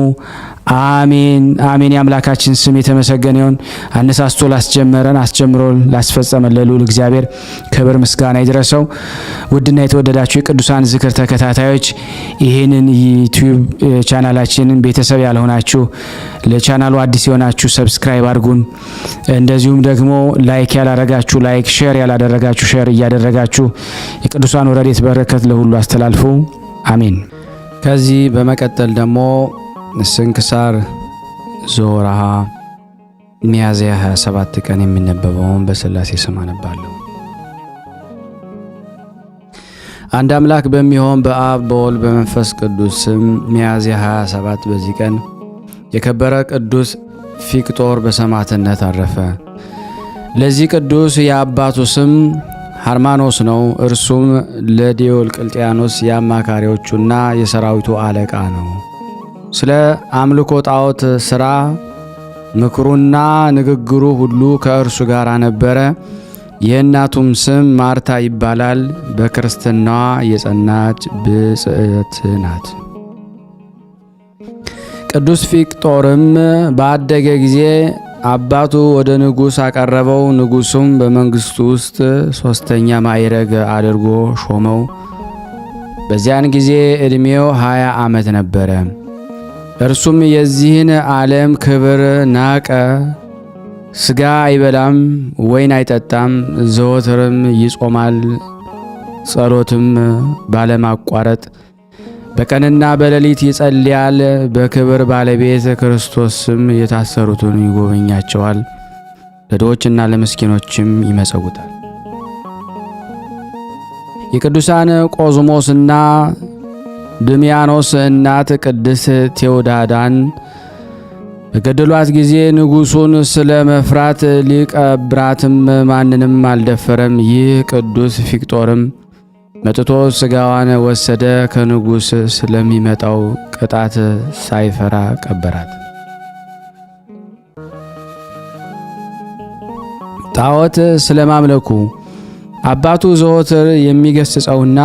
አሜን አሜን። የአምላካችን ስም የተመሰገነ ይሁን። አነሳስቶ ላስጀመረን አስጀምሮ ላስፈጸመን ለልዑል እግዚአብሔር ክብር ምስጋና ይድረሰው። ውድና የተወደዳችሁ የቅዱሳን ዝክር ተከታታዮች ይህንን ዩቲዩብ ቻናላችንን ቤተሰብ ያልሆናችሁ ለቻናሉ አዲስ የሆናችሁ ሰብስክራይብ አድርጉን። እንደዚሁም ደግሞ ላይክ ያላደረጋችሁ ላይክ፣ ሼር ያላደረጋችሁ ሼር እያደረጋችሁ የቅዱሳን ረድኤት በረከት ለሁሉ አስተላልፉ። አሜን። ከዚህ በመቀጠል ደግሞ ስንክሳር ዘወርኀ ሚያዝያ 27 ቀን የሚነበበውን በሥላሴ ስም አነባለሁ። አንድ አምላክ በሚሆን በአብ በወልድ በመንፈስ ቅዱስ ስም ሚያዝያ 27 በዚህ ቀን የከበረ ቅዱስ ፊቅጦር በሰማዕትነት አረፈ። ለዚህ ቅዱስ የአባቱ ስም ሃርማኖስ ነው። እርሱም ለዲዮቅልጥያኖስ የአማካሪዎቹና የሰራዊቱ አለቃ ነው። ስለ አምልኮ ጣዖት ሥራ ምክሩና ንግግሩ ሁሉ ከእርሱ ጋር ነበረ። የእናቱም ስም ማርታ ይባላል። በክርስትናዋ የጸናች ብጽዕት ናት። ቅዱስ ፊቅጦርም ባደገ ጊዜ አባቱ ወደ ንጉሥ አቀረበው። ንጉሡም በመንግሥቱ ውስጥ 3ኛ ማዕረግ አድርጎ ሾመው። በዚያን ጊዜ ዕድሜው 20 ዓመት ነበረ። እርሱም የዚህን ዓለም ክብር ናቀ። ሥጋ አይበላም፣ ወይን አይጠጣም። ዘወትርም ይጾማል፣ ጸሎትም ባለማቋረጥ በቀንና በሌሊት ይጸልያል። በክብር ባለቤት ክርስቶስ ስም የታሰሩትን ይጎበኛቸዋል፣ ለድሆችና ለምስኪኖችም ይመጸውታል። የቅዱሳን ቆዝሞስና ድሚያኖስ እናት ቅድስት ቴዎዳዳን በገደሏት ጊዜ ንጉሡን ስለ መፍራት ሊቀብራትም ማንንም አልደፈረም። ይህ ቅዱስ ፊቅጦርም መጥቶ ሥጋዋን ወሰደ። ከንጉሥ ስለሚመጣው ቅጣት ሳይፈራ ቀበራት። ጣዖት ስለማምለኩ አባቱ ዘወትር የሚገስጸውና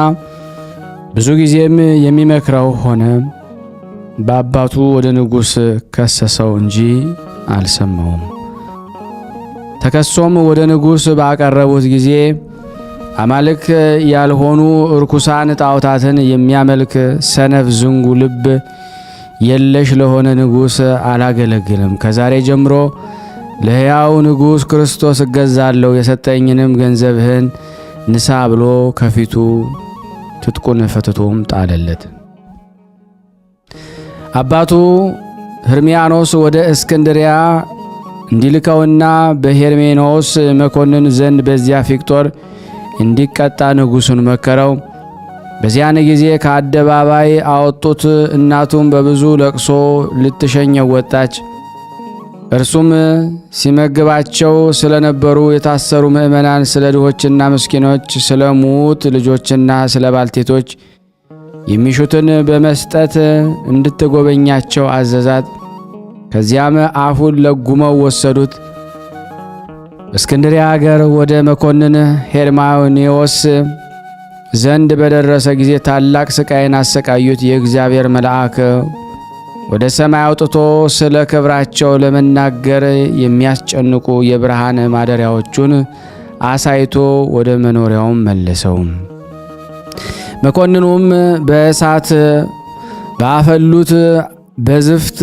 ብዙ ጊዜም የሚመክረው ሆነ። በአባቱ ወደ ንጉሥ ከሰሰው እንጂ አልሰማውም። ተከሶም ወደ ንጉሥ ባቀረቡት ጊዜ አማልክ ያልሆኑ እርኩሳን ጣዖታትን የሚያመልክ ሰነፍ ዝንጉ ልብ የለሽ ለሆነ ንጉሥ አላገለግልም። ከዛሬ ጀምሮ ለሕያው ንጉሥ ክርስቶስ እገዛለሁ፣ የሰጠኝንም ገንዘብህን ንሳ ብሎ ከፊቱ ትጥቁን ፈትቶም ጣለለት። አባቱ ሕርሚያኖስ ወደ እስክንድሪያ እንዲልከውና በሄርሜኖስ መኮንን ዘንድ በዚያ ፊቅጦር እንዲቀጣ ንጉሡን መከረው። በዚያን ጊዜ ከአደባባይ አወጡት። እናቱም በብዙ ለቅሶ ልትሸኘው ወጣች። እርሱም ሲመግባቸው ስለነበሩ የታሰሩ ምእመናን፣ ስለ ድሆችና ምስኪኖች፣ ስለ ሙት ልጆችና ስለ ባልቴቶች የሚሹትን በመስጠት እንድትጎበኛቸው አዘዛት። ከዚያም አፉን ለጉመው ወሰዱት። እስክንድርያ አገር ወደ መኮንን ሄርማኔዎስ ዘንድ በደረሰ ጊዜ ታላቅ ስቃይን አሰቃዩት። የእግዚአብሔር መልአክ ወደ ሰማይ አውጥቶ ስለ ክብራቸው ለመናገር የሚያስጨንቁ የብርሃን ማደሪያዎቹን አሳይቶ ወደ መኖሪያውም መለሰው። መኮንኑም በእሳት ባፈሉት በዝፍት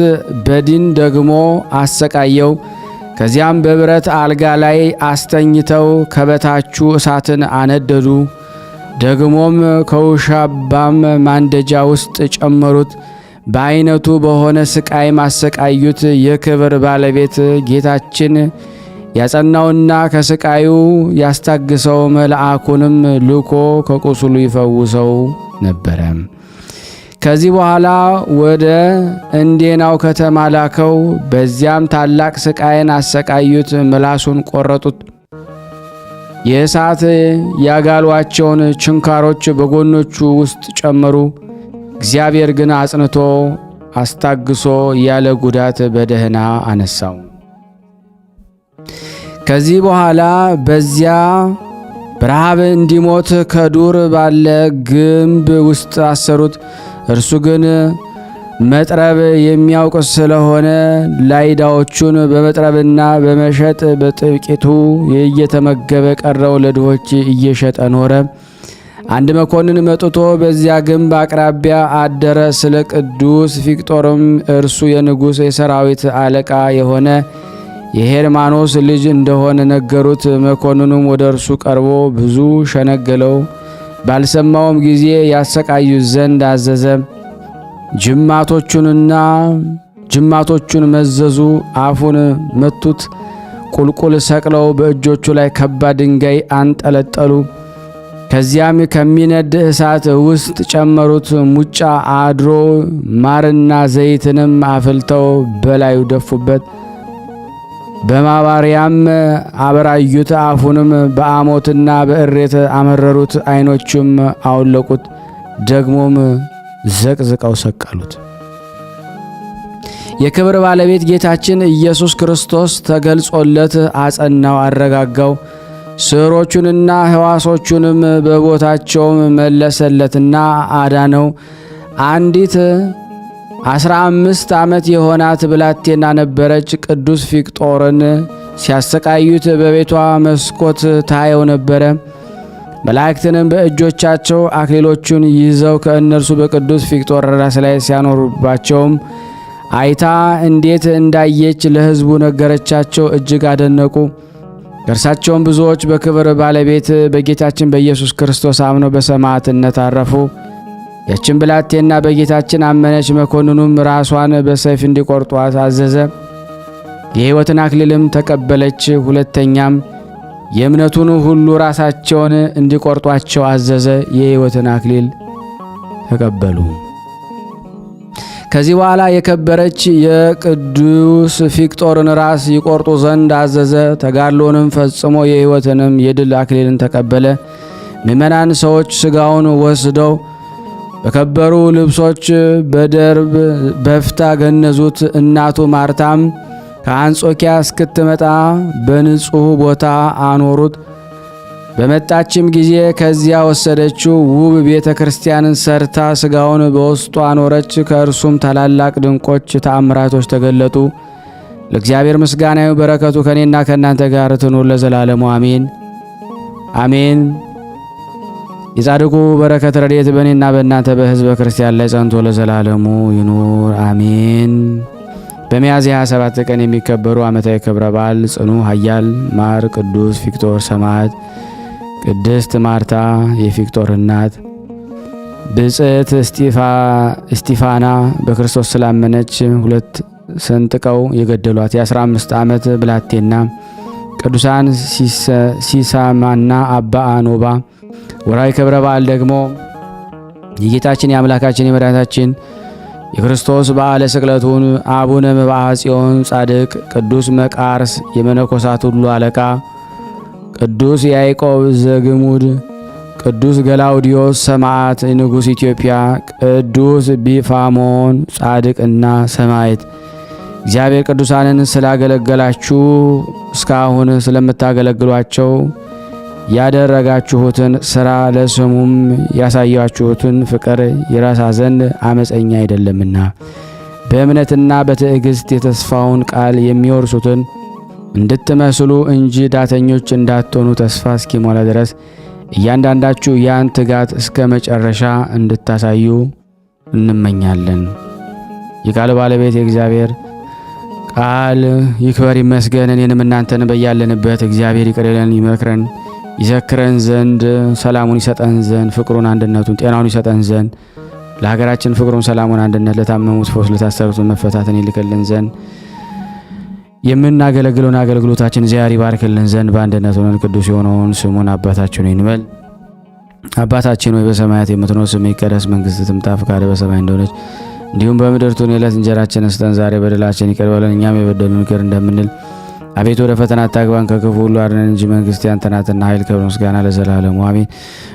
በዲን ደግሞ አሰቃየው። ከዚያም በብረት አልጋ ላይ አስተኝተው ከበታቹ እሳትን አነደዱ። ደግሞም ከውሻባም ማንደጃ ውስጥ ጨመሩት። በአይነቱ በሆነ ስቃይ ማሰቃዩት። የክብር ባለቤት ጌታችን ያጸናውና ከስቃዩ ያስታግሰው መልአኩንም ልኮ ከቁስሉ ይፈውሰው ነበረ። ከዚህ በኋላ ወደ እንዴናው ከተማ ላከው። በዚያም ታላቅ ስቃይን አሰቃዩት። ምላሱን ቆረጡት። የእሳት ያጋሏቸውን ችንካሮች በጎኖቹ ውስጥ ጨመሩ። እግዚአብሔር ግን አጽንቶ አስታግሶ ያለ ጉዳት በደህና አነሳው። ከዚህ በኋላ በዚያ በረሃብ እንዲሞት ከዱር ባለ ግንብ ውስጥ አሰሩት። እርሱ ግን መጥረብ የሚያውቅ ስለሆነ ላይዳዎቹን በመጥረብና በመሸጥ በጥቂቱ እየተመገበ ቀረው ለድሆች እየሸጠ ኖረ። አንድ መኮንን መጥቶ በዚያ ግንብ አቅራቢያ አደረ። ስለ ቅዱስ ፊቅጦርም እርሱ የንጉሥ የሰራዊት አለቃ የሆነ የሄርማኖስ ልጅ እንደሆነ ነገሩት። መኮንኑም ወደ እርሱ ቀርቦ ብዙ ሸነገለው። ባልሰማውም ጊዜ ያሰቃዩት ዘንድ አዘዘ። ጅማቶቹን መዘዙ፣ አፉን መቱት። ቁልቁል ሰቅለው በእጆቹ ላይ ከባድ ድንጋይ አንጠለጠሉ። ከዚያም ከሚነድ እሳት ውስጥ ጨመሩት። ሙጫ አድሮ ማርና ዘይትንም አፍልተው በላዩ ደፉበት። በማባሪያም አበራዩት። አፉንም በአሞትና በእሬት አመረሩት። ዓይኖቹም አውለቁት። ደግሞም ዘቅዝቀው ሰቀሉት። የክብር ባለቤት ጌታችን ኢየሱስ ክርስቶስ ተገልጾለት አጸናው፣ አረጋጋው። ስሮቹንና ሕዋሶቹንም በቦታቸውም መለሰለትና አዳነው። አንዲት 15 ዓመት የሆናት ብላቴና ነበረች። ቅዱስ ፊቅጦርን ሲያሰቃዩት በቤቷ መስኮት ታየው ነበረ። መላእክትንም በእጆቻቸው አክሊሎቹን ይዘው ከእነርሱ በቅዱስ ፊቅጦር ራስ ላይ ሲያኖሩባቸውም አይታ እንዴት እንዳየች ለሕዝቡ ነገረቻቸው። እጅግ አደነቁ። ከእርሳቸውም ብዙዎች በክብር ባለቤት በጌታችን በኢየሱስ ክርስቶስ አምነው በሰማዕትነት አረፉ። ያችን ብላቴና በጌታችን አመነች። መኮንኑም ራሷን በሰይፍ እንዲቆርጧት አዘዘ። የሕይወትን አክሊልም ተቀበለች። ሁለተኛም የእምነቱን ሁሉ ራሳቸውን እንዲቆርጧቸው አዘዘ። የሕይወትን አክሊል ተቀበሉ። ከዚህ በኋላ የከበረች የቅዱስ ፊቅጦርን ራስ ይቆርጡ ዘንድ አዘዘ። ተጋድሎንም ፈጽሞ የሕይወትንም የድል አክሊልን ተቀበለ። ምእመናን ሰዎች ሥጋውን ወስደው በከበሩ ልብሶች በደርብ በፍታ ገነዙት። እናቱ ማርታም ከአንጾኪያ እስክትመጣ በንጹሕ ቦታ አኖሩት። በመጣችም ጊዜ ከዚያ ወሰደችው። ውብ ቤተ ክርስቲያንን ሰርታ ሥጋውን በውስጡ አኖረች። ከእርሱም ታላላቅ ድንቆች ተአምራቶች ተገለጡ። ለእግዚአብሔር ምስጋና ይሁን፣ በረከቱ ከእኔና ከእናንተ ጋር ትኑር ለዘላለሙ አሜን አሜን። የጻድቁ በረከት ረድኤት በእኔና በእናንተ በሕዝበ ክርስቲያን ላይ ጸንቶ ለዘላለሙ ይኑር አሜን። በሚያዝያ 27 ቀን የሚከበሩ ዓመታዊ ክብረ በዓል ጽኑ ኃያል ማር ቅዱስ ፊቅጦር ሰማዕት፣ ቅድስት ማርታ የፊቅጦር እናት፣ ብጽዕት እስጢፋና በክርስቶስ ስላመነች ሰንጥቀው የገደሏት የ15 ዓመት ብላቴና ቅዱሳን ሲሳማና አባ አኖባ። ወርሃዊ ክብረ በዓል ደግሞ የጌታችን የአምላካችን የመድኃኒታችን የክርስቶስ በዓለ ስቅለቱን አቡነ መብዓ ጽዮን ጻድቅ፣ ቅዱስ መቃርስ የመነኮሳት ሁሉ አለቃ፣ ቅዱስ ያዕቆብ ዘግሙድ፣ ቅዱስ ገላውዲዮስ ሰማዕት ንጉሥ ኢትዮጵያ፣ ቅዱስ ቢፋሞን ጻድቅና ሰማዕት። እግዚአብሔር ቅዱሳንን ስላገለገላችሁ እስካሁን ስለምታገለግሏቸው ያደረጋችሁትን ሥራ ለስሙም ያሳያችሁትን ፍቅር ይረሳ ዘንድ አመፀኛ አይደለምና በእምነትና በትዕግሥት የተስፋውን ቃል የሚወርሱትን እንድትመስሉ እንጂ ዳተኞች እንዳትሆኑ ተስፋ እስኪሞላ ድረስ እያንዳንዳችሁ ያን ትጋት እስከ መጨረሻ እንድታሳዩ እንመኛለን። የቃል ባለቤት የእግዚአብሔር ቃል ይክበር ይመስገን። እኔንም እናንተን በያለንበት እግዚአብሔር ይቅር ይለን ይመክረን ይዘክረን ዘንድ ሰላሙን ይሰጠን ዘንድ ፍቅሩን አንድነቱን ጤናውን ይሰጠን ዘንድ ለሀገራችን ፍቅሩን ሰላሙን አንድነት ለታመሙት ፈውስ ለታሰሩት መፈታትን ይልክልን ዘንድ የምናገለግለውን አገልግሎታችን እግዚአብሔር ይባርክልን ዘንድ በአንድነት ሆነን ቅዱስ የሆነውን ስሙን አባታችን ሆይ እንበል። አባታችን ሆይ በሰማያት የምትኖር ስምህ ይቀደስ፣ መንግሥትህ ትምጣ፣ ፈቃድህ በሰማይ እንደሆነች እንዲሁም በምድር ትሁን። የዕለት እንጀራችንን ስጠን ዛሬ፣ በደላችን ይቅር በለን እኛም የበደሉንን ይቅር እንደምንል። አቤቱ ወደ ፈተና አታግባን ከክፉ ሁሉ አድነን እንጂ መንግሥት ያንተ ናትና ኃይል፣ ክብር፣ ምስጋና ለዘላለሙ አሜን።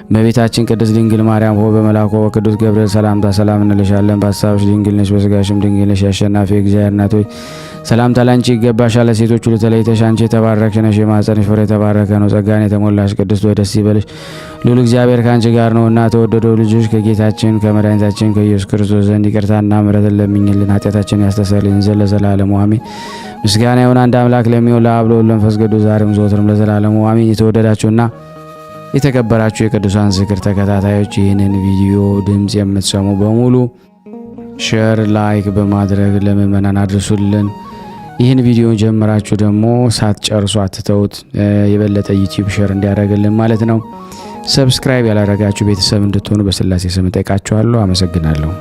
እመቤታችን ቅድስት ድንግል ማርያም ሆይ በመልአኩ በቅዱስ ገብርኤል ሰላምታ ሰላም እንልሻለን። በሐሳብሽ ድንግል ነሽ፣ በሥጋሽም ድንግል ነሽ። የአሸናፊ እግዚአብሔር እናት ሆይ ሰላምታ ላንቺ ይገባሻል። ለሴቶች ሁሉ ተለይተሽ አንቺ የተባረክሽ ነሽ፣ የማኅፀንሽ ፍሬ የተባረከ ነው። ጸጋን የተሞላሽ ቅድስት ሆይ ደስ ይበልሽ፣ ልዑል እግዚአብሔር ከአንቺ ጋር ነውና ተወደደው ልጅሽ ከጌታችን ከመድኃኒታችን ከኢየሱስ ክርስቶስ ዘንድ ይቅርታና ምሕረትን ለምኝልን ኃጢአታችንን ያስተሰርይልን ዘንድ ለዘላለሙ አሜን። ምስጋና ይሁን አንድ አምላክ ለሚሆን ለአብ ለወልድ ለመንፈስ ቅዱስ ዛሬም ዘወትርም ለዘላለሙ አሜን። የተወደዳችሁና የተከበራችሁ የቅዱሳን ዝክር ተከታታዮች ይህንን ቪዲዮ ድምፅ የምትሰሙ በሙሉ ሼር፣ ላይክ በማድረግ ለምእመናን አድርሱልን። ይህን ቪዲዮ ጀምራችሁ ደግሞ ሳትጨርሱ አትተውት፣ የበለጠ ዩቲዩብ ሼር እንዲያደርግልን ማለት ነው። ሰብስክራይብ ያላደረጋችሁ ቤተሰብ እንድትሆኑ በስላሴ ስም ጠይቃችኋለሁ። አመሰግናለሁ።